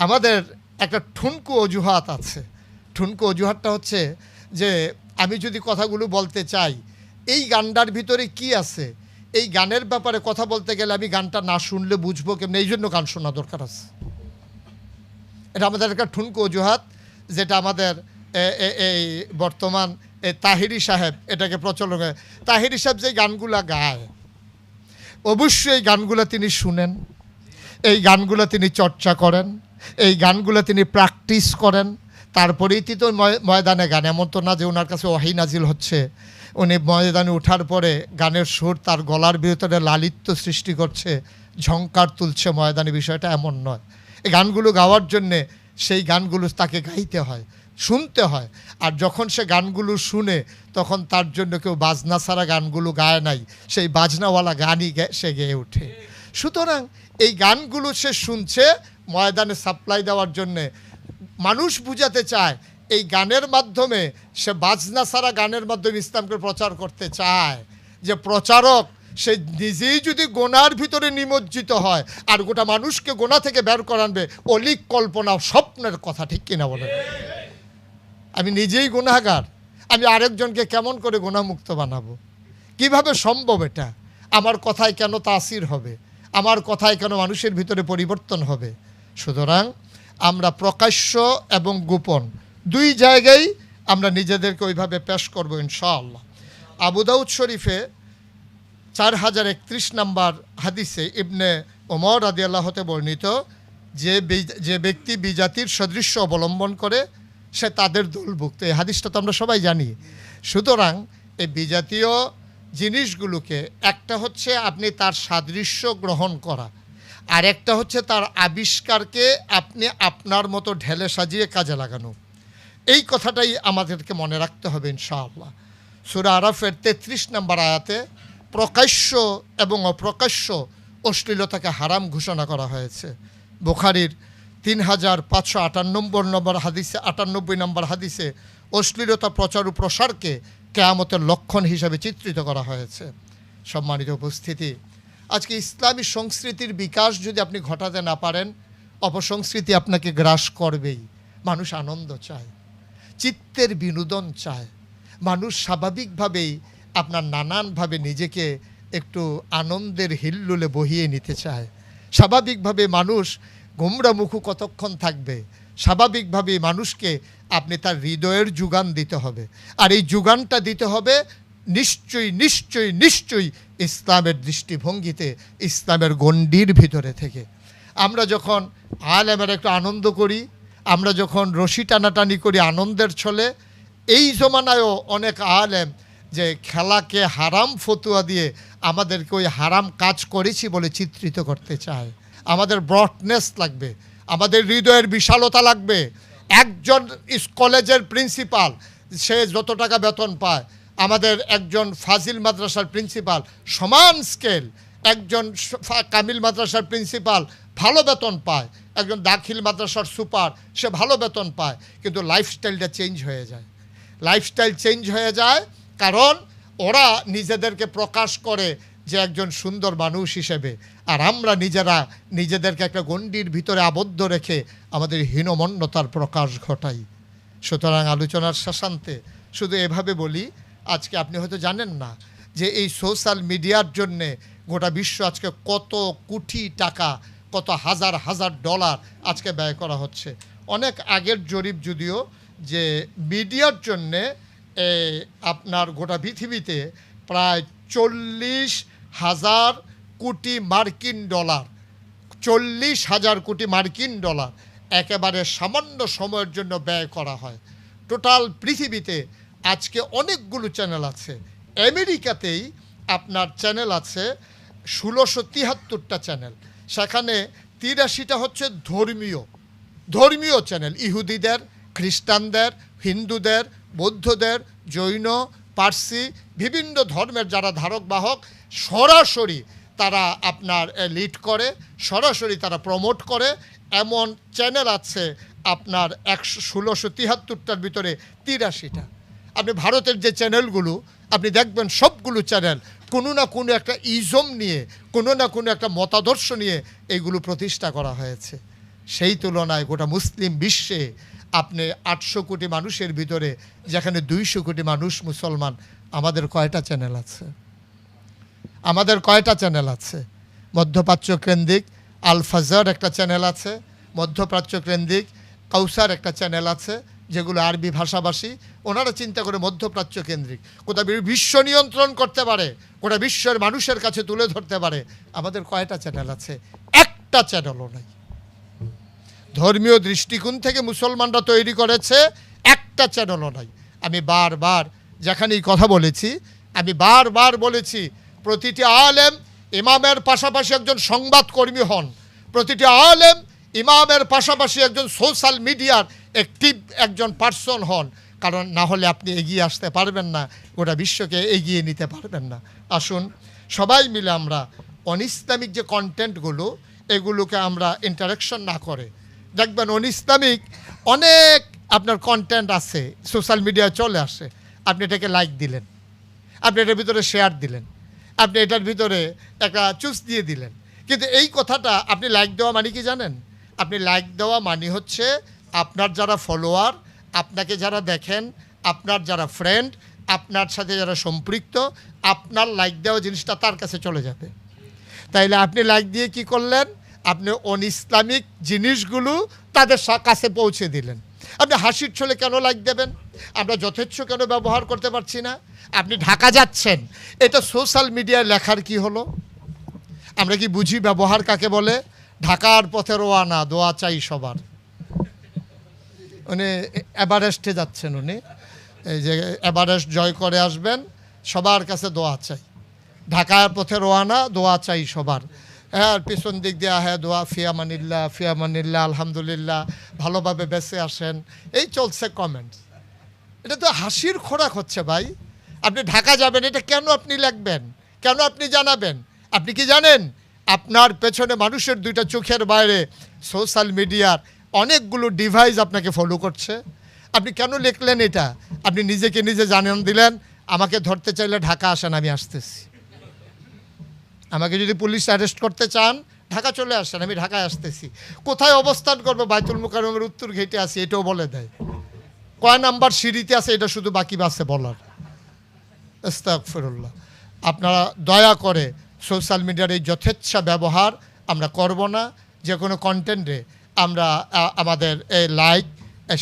আমাদের একটা ঠুনকো অজুহাত আছে। ঠুনকো অজুহাতটা হচ্ছে যে আমি যদি কথাগুলো বলতে চাই, এই গানটার ভিতরে কি আছে, এই গানের ব্যাপারে কথা বলতে গেলে আমি গানটা না শুনলে বুঝবো কেমন, এই জন্য গান শোনা দরকার আছে। এটা আমাদের একটা ঠুনকো অজুহাত, যেটা আমাদের এই বর্তমান তাহিরি সাহেব এটাকে প্রচলন করে। তাহিরি সাহেব যে গানগুলা গায়, অবশ্যই এই গানগুলো তিনি শুনেন, এই গানগুলো তিনি চর্চা করেন, এই গানগুলো তিনি প্র্যাকটিস করেন, তারপরেই তো ময়দানে গান। এমন তো না যে ওনার কাছে ওয়াহি নাজিল হচ্ছে, উনি ময়দানে ওঠার পরে গানের সুর তার গলার ভিতরে লালিত্য সৃষ্টি করছে, ঝংকার তুলছে ময়দানে, বিষয়টা এমন নয়। এই গানগুলো গাওয়ার জন্যে সেই গানগুলো তাকে গাইতে হয়, শুনতে হয়। আর যখন সে গানগুলো শুনে তখন তার জন্য কেউ বাজনা ছাড়া গানগুলো গায় নাই, সেই বাজনাওয়ালা গানই সে গেয়ে ওঠে। সুতরাং এই গানগুলো সে শুনছে ময়দানে সাপ্লাই দেওয়ার জন্যে। মানুষ বুঝাতে চায় এই গানের মাধ্যমে, সে বাজনা ছাড়া গানের মাধ্যমে ইসলামকে প্রচার করতে চায়, যে প্রচারক সে নিজেই যদি গোনার ভিতরে নিমজ্জিত হয় আর গোটা মানুষকে গোনা থেকে বের করানবে, অলিক কল্পনা স্বপ্নের কথা, ঠিক কিনা বলে? আমি নিজেই গুনাহগার, আমি আরেকজনকে কেমন করে গুনাহমুক্ত বানাবো? কিভাবে সম্ভব এটা? আমার কথায় কেন তাসির হবে? আমার কথায় কেন মানুষের ভিতরে পরিবর্তন হবে? সুতরাং আমরা প্রকাশ্য এবং গোপন দুই জায়গায় আমরা নিজেদেরকে ওইভাবে পেশ করবো ইনশাআল্লাহ। আবু দাউদ শরীফে 4031 নম্বর হাদিসে ইবনে ওমর রাদিয়াল্লাহু হতে বর্ণিত, যে ব্যক্তি বিজাতির সদৃশ্য অবলম্বন করে সে তাদের দলভুক্ত। এই হাদিসটা তো আমরা সবাই জানি। সুতরাং এই বিজাতীয় জিনিসগুলোকে, একটা হচ্ছে আপনি তার সাদৃশ্য গ্রহণ করা, আর একটা হচ্ছে তার আবিষ্কারকে আপনি আপনার মতো ঢেলে সাজিয়ে কাজে লাগানো। এই কথাটাই আমাদেরকে মনে রাখতে হবে ইনশাআল্লাহ। সূরা আরাফের 33 নম্বর আয়াতে প্রকাশ্য এবং অপ্রকাশ্য অশ্লীলতাকে হারাম ঘোষণা করা হয়েছে। বুখারীর 3558 নম্বর হাদিসে, 98 নম্বর হাদিসে অশ্লীলতা প্রচার ও প্রসারকে কিয়ামতের লক্ষণ হিসাবে চিত্রিত করা হয়েছে। সম্মানিত উপস্থিতি, আজকে ইসলামী সংস্কৃতির বিকাশ যদি আপনি ঘটাতে না পারেন, অপসংস্কৃতি আপনাকে গ্রাস করবেই। মানুষ আনন্দ চায়, চিত্তের বিনোদন চায়, মানুষ স্বাভাবিকভাবেই আপনার নানানভাবে নিজেকে একটু আনন্দের হিল্লোলে বহিয়ে নিতে চায়। স্বাভাবিকভাবে মানুষ গোমরামুখু কতক্ষণ থাকবে? স্বাভাবিকভাবে মানুষকে আপনি তার হৃদয়ের যোগান দিতে হবে, আর এই যোগানটা দিতে হবে নিশ্চয়ই নিশ্চয়ই নিশ্চয়ই ইসলামের দৃষ্টিভঙ্গিতে, ইসলামের গণ্ডির ভিতরে থেকে। আমরা যখন আলেমের একটু আনন্দ করি, আমরা যখন রশি টানাটানি করি আনন্দের ছলে, এই জমানায়ও অনেক আলেম যে খেলাকে হারাম ফতুয়া দিয়ে আমাদেরকে ওই হারাম কাজ করেছি বলে চিত্রিত করতে চায়। আমাদের ব্রডনেস লাগবে, আমাদের হৃদয়ের বিশালতা লাগবে। একজন কলেজের প্রিন্সিপাল, সে যত টাকা বেতন পায়, আমাদের একজন ফাজিল মাদ্রাসার প্রিন্সিপাল সমান স্কেল, একজন কামিল মাদ্রাসার প্রিন্সিপাল ভালো বেতন পায়, একজন দাখিল মাদ্রাসার সুপার সে ভালো বেতন পায়, কিন্তু লাইফস্টাইলটা চেঞ্জ হয়ে যায়। লাইফস্টাইল চেঞ্জ হয়ে যায় কারণ ওরা নিজেদেরকে প্রকাশ করে যে একজন সুন্দর মানুষ হিসেবে, আর আমরা নিজেরা নিজেদেরকে একটা গণ্ডির ভিতরে আবদ্ধ রেখে আমাদের হীনমন্যতার প্রকাশ ঘটাই। সুতরাং আলোচনার শেষান্তে শুধু এভাবে বলি, আজকে আপনি হয়তো জানেন না যে এই সোশ্যাল মিডিয়ার জন্যে গোটা বিশ্ব আজকে কত কোটি টাকা, কত হাজার হাজার ডলার আজকে ব্যয় করা হচ্ছে। অনেক আগের জরিপ যদিও, যে মিডিয়ার জন্যে আপনার গোটা পৃথিবীতে প্রায় 40,000 কোটি মার্কিন ডলার, 40,000 কোটি মার্কিন ডলার একেবারে সামান্য সময়ের জন্য ব্যয় করা হয়। টোটাল পৃথিবীতে আজকে অনেকগুলো চ্যানেল আছে। আমেরিকাতেই আপনার চ্যানেল আছে 1673টা চ্যানেল, সেখানে 83টা হচ্ছে ধর্মীয় চ্যানেল, ইহুদিদের, খ্রিস্টানদের, হিন্দুদের, বৌদ্ধদের, জৈন, পার্সি, বিভিন্ন ধর্মের যারা ধারক বাহক সরাসরি তারা আপনার লিড করে, সরাসরি তারা প্রমোট করে, এমন চ্যানেল আছে আপনার 1673টার ভিতরে 83টা। আপনি ভারতের যে চ্যানেলগুলো আপনি দেখবেন সবগুলো চ্যানেল কোনো না কোনো একটা ইজম নিয়ে, কোনো না কোনো একটা মতাদর্শ নিয়ে এইগুলো প্রতিষ্ঠা করা হয়েছে। সেই তুলনায় গোটা মুসলিম বিশ্বে আপনি 800 কোটি মানুষের ভিতরে যেখানে 200 কোটি মানুষ মুসলমান, আমাদের কয়টা চ্যানেল আছে? আমাদের কয়টা চ্যানেল আছে? মধ্যপ্রাচ্য কেন্দ্রিক আল ফাজর একটা চ্যানেল আছে, মধ্যপ্রাচ্য কেন্দ্রিক কাউসার একটা চ্যানেল আছে, যেগুলো আরবি ভাষাভাষী। ওনারা চিন্তা করে মধ্যপ্রাচ্য কেন্দ্রিক গোটা বিশ্ব নিয়ন্ত্রণ করতে পারে, গোটা বিশ্বের মানুষের কাছে তুলে ধরতে পারে। আমাদের কয়টা চ্যানেল আছে? একটা চ্যানেলও নাই। ধর্মীয় দৃষ্টিকোণ থেকে মুসলমানরা তৈরি করেছে, একটা চ্যানেলও নাই। আমি বারবার যেখানেই কথা বলেছি, আমি বারবার বলেছি, প্রতিটি আলেম ইমামের পাশাপাশি একজন সংবাদকর্মী হন, প্রতিটি আলেম ইমামের পাশাপাশি একজন সোশ্যাল মিডিয়ার অ্যাক্টিভ একজন পার্সন হন, কারণ না হলে আপনি এগিয়ে আসতে পারবেন না, গোটা বিশ্বকে এগিয়ে নিতে পারবেন না। আসুন সবাই মিলে আমরা অনইসলামিক যে কন্টেন্টগুলো, এগুলোকে আমরা ইন্টারাকশন না করে, দেখবেন অনইসলামিক অনেক আপনার কন্টেন্ট আছে সোশ্যাল মিডিয়ায় চলে আসে, আপনি এটাকে লাইক দিলেন, আপনি এটার ভিতরে শেয়ার দিলেন, আপনি এটার ভিতরে একটা চুজ দিয়ে দিলেন, কিন্তু এই কথাটা আপনি লাইক দেওয়া মানে কি জানেন? আপনি লাইক দেওয়া মানে হচ্ছে আপনার যারা ফলোয়ার, আপনাকে যারা দেখেন, আপনার যারা ফ্রেন্ড, আপনার সাথে যারা সম্পৃক্ত, আপনার লাইক দেওয়া জিনিসটা তার কাছে চলে যাবে। তাইলে আপনি লাইক দিয়ে কি করলেন? আপনি অনইসলামিক জিনিসগুলো তাদের কাছে পৌঁছে দিলেন। আপনি হাসির ছলে কেন লাইক দেবেন? আমরা যথেচ্ছ কেন ব্যবহার করতে পারছি না? আপনি ঢাকা যাচ্ছেন, এটা সোশ্যাল মিডিয়ায় লেখার কি হলো? আমরা কি বুঝি ব্যবহার কাকে বলে? ঢাকার পথে রোয়ানা, দোয়া চাই সবার। উনি এভারেস্টে যাচ্ছেন, উনি এই যে এভারেস্ট জয় করে আসবেন, সবার কাছে দোয়া চাই। ঢাকার পথে রোয়ানা, দোয়া চাই সবার। হ্যাঁ, পিছন দিক দিয়ে হ্যাঁ দোয়া, ফিয়ামানিল্লাহ ফিয়ামানিল্লাহ, আলহামদুলিল্লাহ, ভালোভাবে বেঁচে আসেন, এই চলছে কমেন্টস। এটা তো হাসির খোরাক হচ্ছে ভাই। আপনি ঢাকা যাবেন, এটা কেন আপনি লিখবেন? কেন আপনি জানাবেন? আপনি কি জানেন আপনার পেছনে মানুষের দুইটা চোখের বাইরে সোশ্যাল মিডিয়ার অনেকগুলো ডিভাইস আপনাকে ফলো করছে? আপনি কেন লিখলেন এটা? আপনি নিজেকে নিজে জানান দিলেন, আমাকে ধরতে চাইলে ঢাকা আসেন, আমি আসতেছি। আমাকে যদি পুলিশ অ্যারেস্ট করতে চান, ঢাকা চলে আসেন, আমি ঢাকায় আসতেছি। কোথায় অবস্থান করবো? বাইতুল মুকাররমের উত্তর গেটে আছি, এটাও বলে দেয়। কয় নাম্বার সিঁড়িতে আছে এটা শুধু বাকি বাসে বলার। আস্তাগফিরুল্লাহ। আপনারা দয়া করে সোশ্যাল মিডিয়ার এই যথেচ্ছা ব্যবহার আমরা করব না। যে কোনো কন্টেন্টে আমরা আমাদের লাইক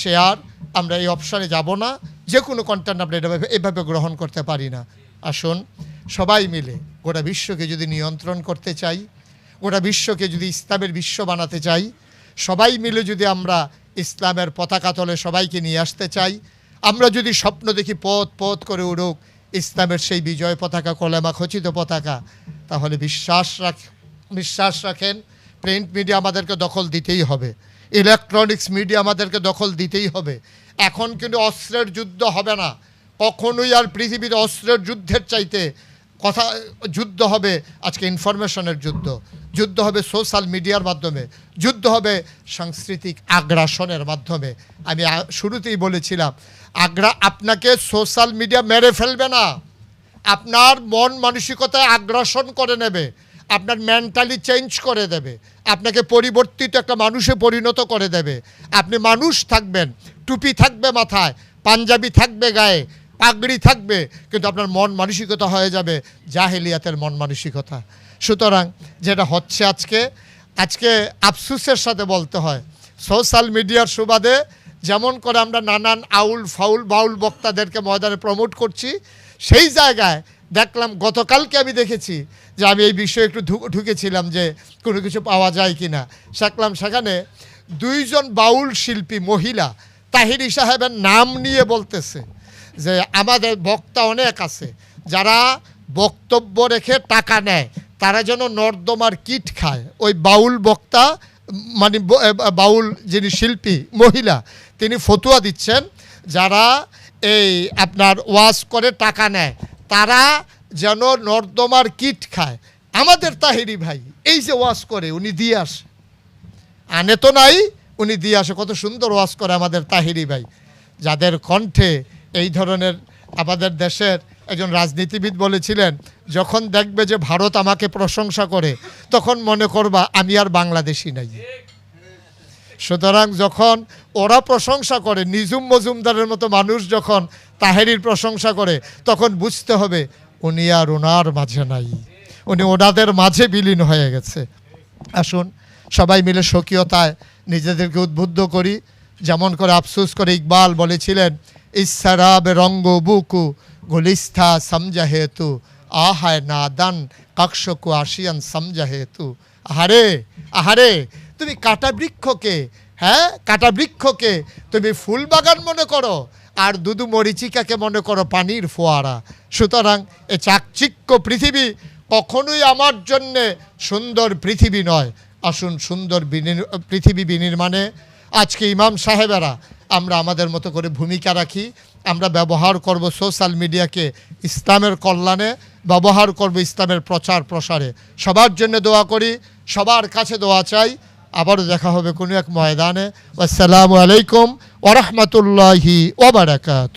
শেয়ার, আমরা এই অপশানে যাব না। যে কোনো কন্টেন্ট আমরা এভাবে গ্রহণ করতে পারি না। আসুন সবাই মিলে গোটা বিশ্বকে যদি নিয়ন্ত্রণ করতে চাই, গোটা বিশ্বকে যদি ইসলামের বিশ্ব বানাতে চাই, সবাই মিলে যদি আমরা ইসলামের পতাকা তলে সবাইকে নিয়ে আসতে চাই, আমরা যদি স্বপ্ন দেখি পথ পথ করে উড়ুক ইসলামের সেই বিজয় পতাকা, কলেমা খচিত পতাকা, তাহলে বিশ্বাস রাখেন প্রিন্ট মিডিয়া আমাদেরকে দখল দিতেই হবে, ইলেকট্রনিক্স মিডিয়া আমাদেরকে দখল দিতেই হবে। এখন কিন্তু অস্ত্রের যুদ্ধ হবে না কখনোই, আর পৃথিবীর অস্ত্রের যুদ্ধের চাইতে যুদ্ধ হবে আজকে ইনফরমেশনের যুদ্ধ, যুদ্ধ হবে সোশ্যাল মিডিয়ার মাধ্যমে, যুদ্ধ হবে সাংস্কৃতিক আগ্রাসনের মাধ্যমে। আমি শুরুতেই বলেছিলাম, আপনাকে সোশ্যাল মিডিয়া মেরে ফেলবে না, আপনার মন মানসিকতায় আগ্রাসন করে নেবে, আপনার মেন্টালি চেঞ্জ করে দেবে, আপনাকে পরিবর্তিত একটা মানুষে পরিণত করে দেবে। আপনি মানুষ থাকবেন, টুপি থাকবে মাথায়, পাঞ্জাবি থাকবে গায়ে, পাগড়ি থাকবে, কিন্তু আপনার মন মানসিকতা হয়ে যাবে জাহেলিয়াতের মন মানসিকতা। সুতরাং যেটা হচ্ছে আজকে আফসোসের সাথে বলতে হয়, সোশ্যাল মিডিয়ার সুবাদে যেমন করে আমরা নানান বাউল বক্তাদেরকে ময়দানে প্রমোট করছি, সেই জায়গায় দেখলাম গতকালকে আমি দেখেছি যে আমি এই বিষয়ে একটু ঢুকেছিলাম যে কোনো কিছু পাওয়া যায় কি না, দেখলাম সেখানে 2 জন বাউল শিল্পী মহিলা তাহিরি সাহেবের নাম নিয়ে বলতেছে যে আমাদের বক্তা অনেক আছে যারা বক্তব্য রেখে টাকা নেয়, তারা যেন নর্দমার কিট খায়। ওই বাউল বক্তা মানে বাউল যিনি শিল্পী মহিলা, তিনি ফতুয়া দিচ্ছেন যারা এই আপনার ওয়াজ করে টাকা নেয় তারা যেন নর্দমার কিট খায়। আমাদের তাহিরি ভাই এই যে ওয়াজ করে উনি দিয়ে আসে, আনে তো নাই, উনি দিয়ে আসে। কত সুন্দর ওয়াজ করে আমাদের তাহিরি ভাই, যাদের কণ্ঠে এই ধরনের। আমাদের দেশের একজন রাজনীতিবিদ বলেছিলেন, যখন দেখবে যে ভারত আমাকে প্রশংসা করে তখন মনে করবা আমি আর বাংলাদেশি নাই। সুতরাং যখন ওরা প্রশংসা করে, নিজুম মজুমদারের মতো মানুষ যখন তাহেরির প্রশংসা করে, তখন বুঝতে হবে উনি আর ওনার মাঝে নাই, উনি ওনাদের মাঝে বিলীন হয়ে গেছে। আসুন সবাই মিলে স্বকীয়তায় নিজেদেরকে উদ্বুদ্ধ করি। যেমন করে আফসোস করে ইকবাল বলেছিলেন, ইসরাবে রঙ্গ বুকু গুলিস্থা সমঝা হেতু আহায় নাদান কক্ষকু আসিয়ান সমঝা হেতু। আহারে আহারে, তুমি কাটা বৃক্ষকে, হ্যাঁ কাটা বৃক্ষকে তুমি ফুল বাগান মনে করো, আর দুদু মরিচিকাকে মনে করো পানির ফোয়ারা। সুতরাং এ চাকচিক্য পৃথিবী কখনোই আমার জন্যে সুন্দর পৃথিবী নয়। আসুন সুন্দর পৃথিবী বিনির্মাণে আজকে ইমাম সাহেবেরা আমরা আমাদের মতো করে ভূমিকা রাখি। আমরা ব্যবহার করব সোশ্যাল মিডিয়াকে ইসলামের কল্যাণে, ব্যবহার করব ইসলামের প্রচার প্রসারে। সবার জন্য দোয়া করি, সবার কাছে দোয়া চাই। আবারও দেখা হবে কোনো এক ময়দানে। আসসালামু আলাইকুম ওয়া রাহমাতুল্লাহি ওয়া বারাকাতুহু।